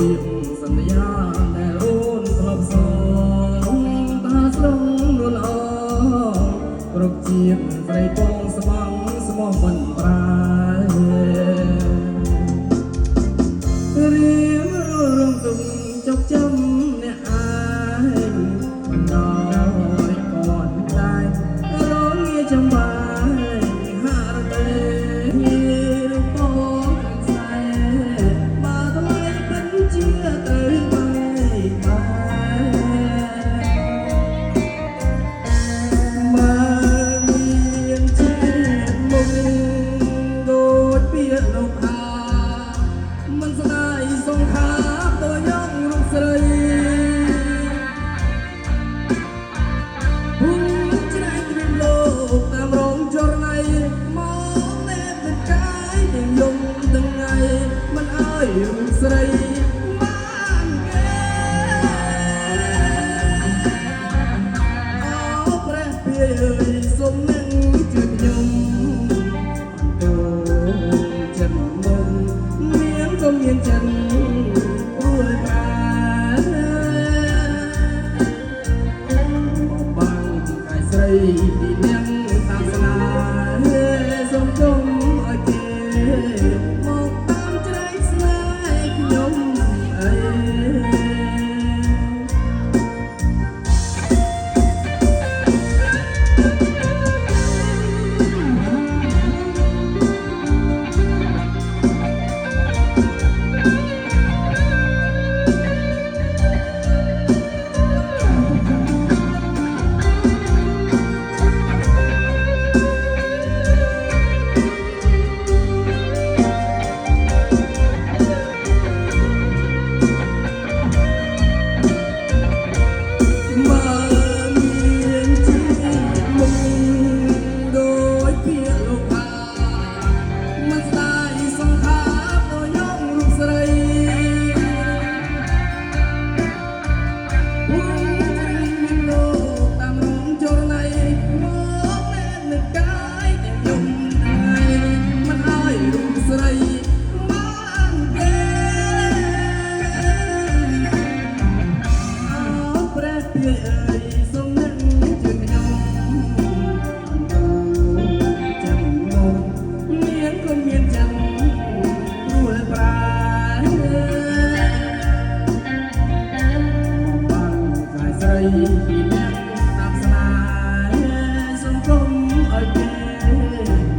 ៀងសន្យាដែលរូនធ្លាប់សងតាស្រុងនួនអងគ្រប់ជាតិស្រីពងស្មងស្មោះមិនប្រារៀងរងទុំចុកចំអ្នកអាយបណ្ដោយก่อนได้ร้องเงียจำบายหาเตรูปองใส่มาทำไมเป็นเชื่อเตยไปมาเมียนเจ็ดมุงโดดเปียโลกามันสลายสงครามตัวย่องรุ่งสลายស្រីបានគេអោព្រះពាយអើយសុំនឹងជួយខ្ញុំទូចិនមុំមានក៏មានចិនរួលប្រាបងកាយស្រីពីនាងតាមស្នាសុំជុំឲ្យគេមកតាមច្រែកស្នេហ៍ខ្ញុំអើពីអ្នកតាមស្នេហ៍សង្គមឲ្យគេ